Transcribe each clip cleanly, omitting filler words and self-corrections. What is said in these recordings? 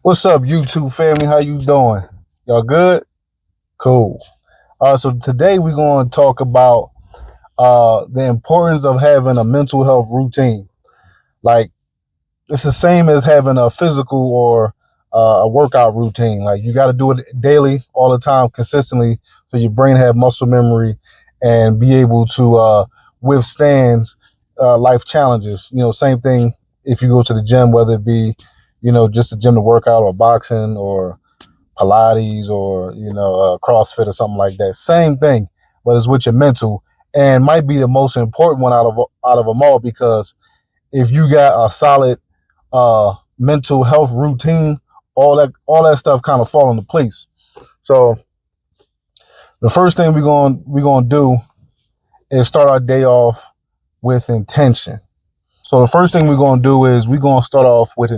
What's up, YouTube family? How you doing? Y'all good? Cool. So today we're going to talk about the importance of having a mental health routine. Like, it's the same as having a physical or a workout routine. Like, you got to do it daily, all the time, consistently, so your brain have muscle memory and be able to withstand life challenges. Same thing if you go to the gym, whether it be, just a gym to work out or boxing or Pilates or, CrossFit or something like that. Same thing, but it's with your mental and might be the most important one out of them all, because if you got a solid mental health routine, all that stuff kind of fall into place. So the first thing we're gonna do is start our day off with intention. So the first thing we're gonna do is we're gonna start off with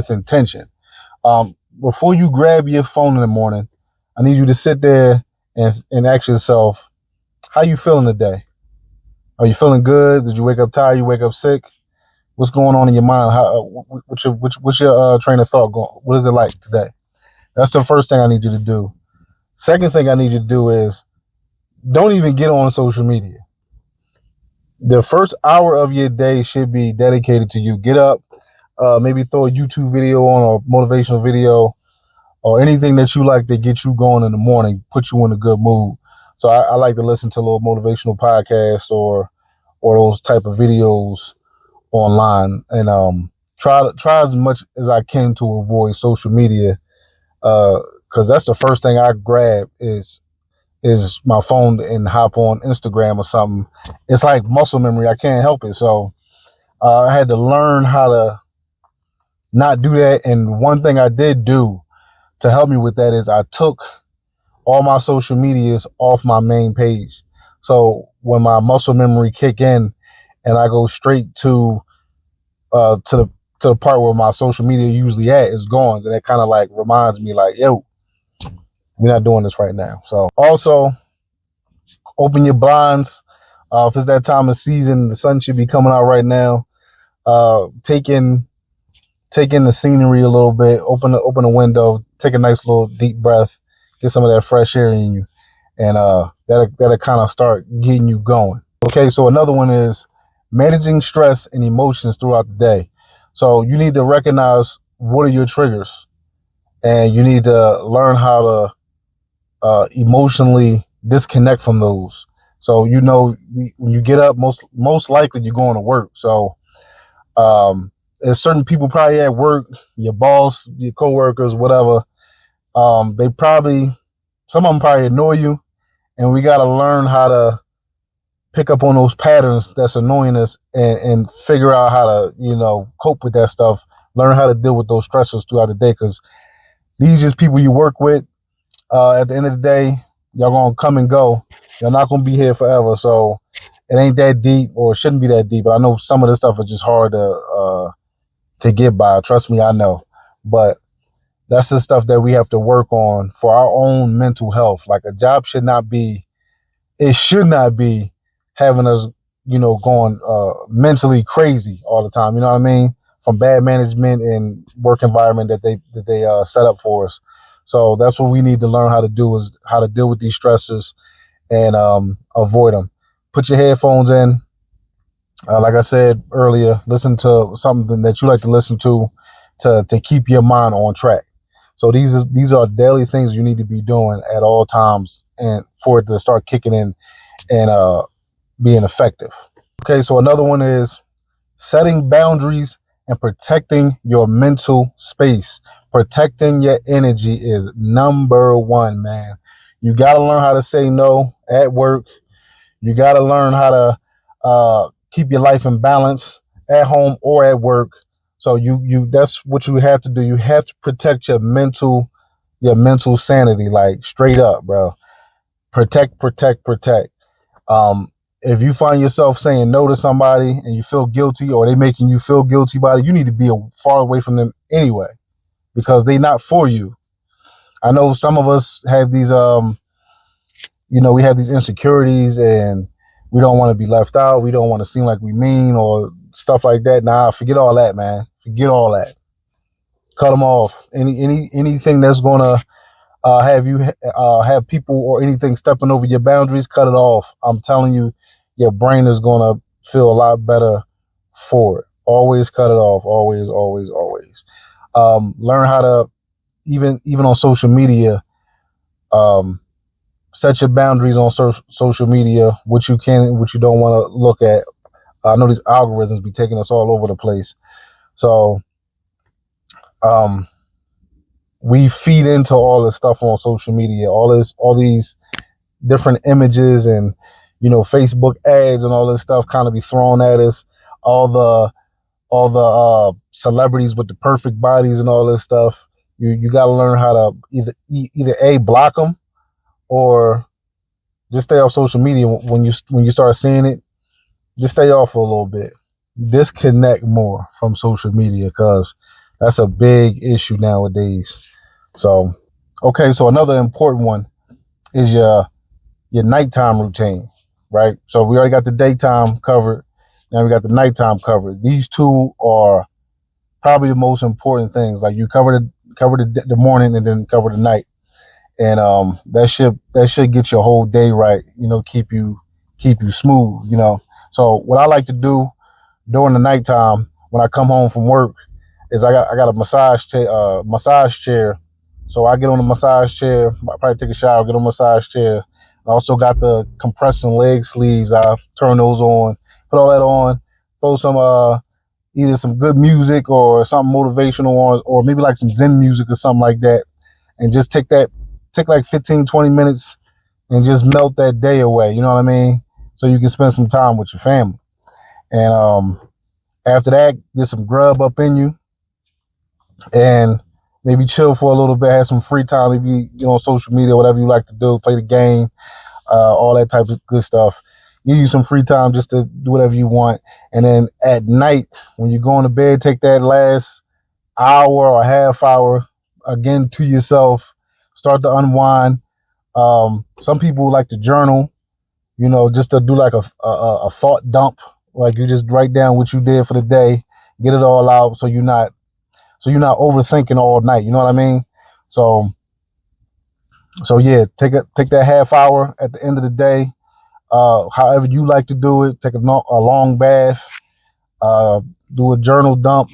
intention. Before you grab your phone in the morning, I need you to sit there and ask yourself, how you feeling today? Are you feeling good? Did you wake up tired? You wake up sick? What's going on in your mind? What's your train of thought going? What is it like today? That's the first thing I need you to do. Second thing I need you to do is don't even get on social media. The first hour of your day should be dedicated to you. Get up, maybe throw a YouTube video on or motivational video or anything that you like to get you going in the morning, put you in a good mood. So I like to listen to a little motivational podcast or those type of videos online, and try as much as I can to avoid social media, because that's the first thing I grab is my phone and hop on Instagram or something. It's like muscle memory. I can't help it. So I had to learn how to not do that. And one thing I did do to help me with that is I took all my social medias off my main page. So when my muscle memory kick in and I go straight to the part where my social media usually at is gone, and it kind of like reminds me like, yo, we're not doing this right now. So also open your blinds. If it's that time of season, the sun should be coming out right now. Take in the scenery a little bit. Open the window. Take a nice little deep breath. Get some of that fresh air in you, and that'll kind of start getting you going. Okay, so another one is managing stress and emotions throughout the day. So you need to recognize what are your triggers, and you need to learn how to emotionally disconnect from those. So when you get up, most likely you're going to work. So there's certain people probably at work, your boss, your coworkers, whatever. Some of them probably annoy you, and we got to learn how to pick up on those patterns that's annoying us and figure out how to, cope with that stuff, learn how to deal with those stressors throughout the day, because these are just people you work with. At the end of the day, y'all going to come and go. You're not going to be here forever. So it ain't that deep, or it shouldn't be that deep. But I know some of this stuff is just hard to get by. Trust me, I know. But that's the stuff that we have to work on for our own mental health. Like, a job should not be having us, going mentally crazy all the time. You know what I mean? From bad management and work environment that they set up for us. So that's what we need to learn how to do, is how to deal with these stressors and avoid them. Put your headphones in. Like I said earlier, listen to something that you like to listen to keep your mind on track. So these are daily things you need to be doing at all times, and for it to start kicking in and being effective. Okay, so another one is setting boundaries and protecting your mental space. Protecting your energy is number one, man. You got to learn how to say no at work. You got to learn how to keep your life in balance at home or at work. So that's what you have to do. You have to protect your mental sanity, like straight up, bro. Protect. If you find yourself saying no to somebody and you feel guilty, or they making you feel guilty about it, you need to be far away from them anyway, because they not for you. I know some of us have these, we have these insecurities, and we don't want to be left out. We don't want to seem like we mean or stuff like that. Nah, forget all that, man. Forget all that. cut them off. Anything that's gonna have you have people or anything stepping over your boundaries, cut it off. I'm telling you, your brain is gonna feel a lot better for it. Always cut it off. Always, always, always. Learn how to even on social media. Set your boundaries on social media. What you can and what you don't want to look at. I know these algorithms be taking us all over the place. So, we feed into all this stuff on social media, all these different images and, Facebook ads and all this stuff kind of be thrown at us. All the celebrities with the perfect bodies and all this stuff. You got to learn how to either block them or just stay off social media when you start seeing it. Just stay off for a little bit. Disconnect more from social media because that's a big issue nowadays. So, okay, so another important one is your nighttime routine, right? So we already got the daytime covered. Now we got the nighttime covered. These two are probably the most important things. Like you cover the morning and then cover the night, and that should get your whole day right. Keep you smooth. So what I like to do during the nighttime when I come home from work is I got a massage chair. So I get on the massage chair. I probably take a shower, get on the massage chair. I also got the compressing leg sleeves. I turn those on, put all that on, throw some either some good music or something motivational on, or maybe like some Zen music or something like that, and just take like 15, 20 minutes and just melt that day away. You know what I mean? So you can spend some time with your family. And after that, get some grub up in you and maybe chill for a little bit, have some free time, maybe, social media, whatever you like to do, play the game, all that type of good stuff. You use some free time just to do whatever you want. And then at night, when you go into bed, take that last hour or half hour again to yourself, start to unwind. Some people like to journal, just to do like a thought dump. Like you just write down what you did for the day, get it all out so you're not overthinking all night. You know what I mean? So yeah, take that half hour at the end of the day. However you like to do it, take a long bath, do a journal dump,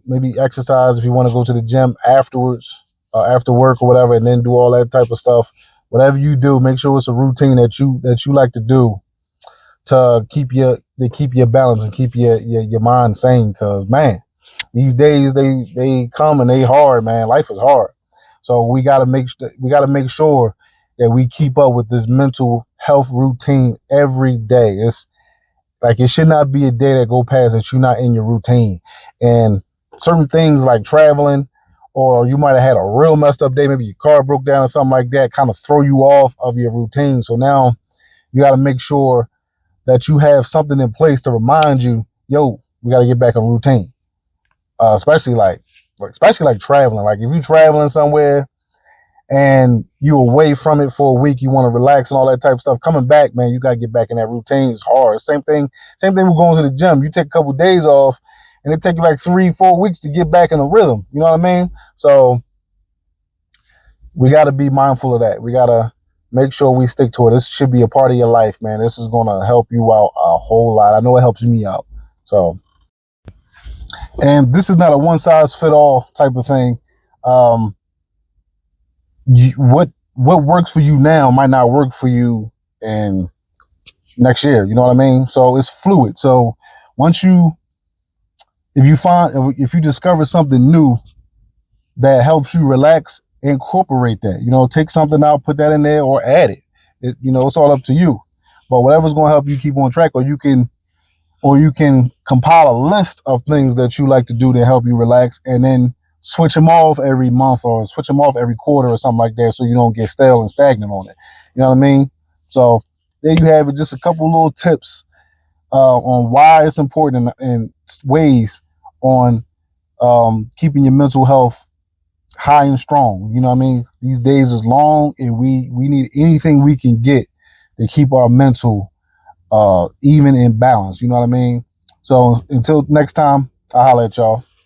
maybe exercise if you want to go to the gym afterwards, after work or whatever, and then do all that type of stuff. Whatever you do, make sure it's a routine that you like to do to keep your balance and keep your mind sane. Cause man, these days they come and they hard, man. Life is hard. So we gotta make sure that we keep up with this mental health routine every day. It's like it should not be a day that go past that you're not in your routine. And certain things like traveling, or you might have had a real messed up day, maybe your car broke down or something like that, kind of throw you off of your routine. So now you got to make sure that you have something in place to remind you, yo, we got to get back on routine. Especially like traveling. Like if you're traveling somewhere and you're away from it for a week, you want to relax and all that type of stuff. Coming back, man, you got to get back in that routine. It's hard. Same thing with going to the gym. You take a couple of days off and it take you like 3-4 weeks to get back in a rhythm. You know what I mean? So we got to be mindful of that. We got to make sure we stick to it. This should be a part of your life, man. This is going to help you out a whole lot. I know it helps me out. So, and this is not a one size fit all type of thing. What works for you now might not work for you in next year. You know what I mean? So it's fluid. So if you discover something new that helps you relax, incorporate that. Take something out, put that in there, or add it. It's all up to you. But whatever's going to help you keep on track, or you can compile a list of things that you like to do to help you relax, and then switch them off every month or switch them off every quarter or something like that, so you don't get stale and stagnant on it. You know what I mean? So there you have it. Just a couple little tips on why it's important and ways on keeping your mental health high and strong. You know what I mean? These days is long, and we need anything we can get to keep our mental even in balance. You know what I mean? So until next time, I'll holler at y'all.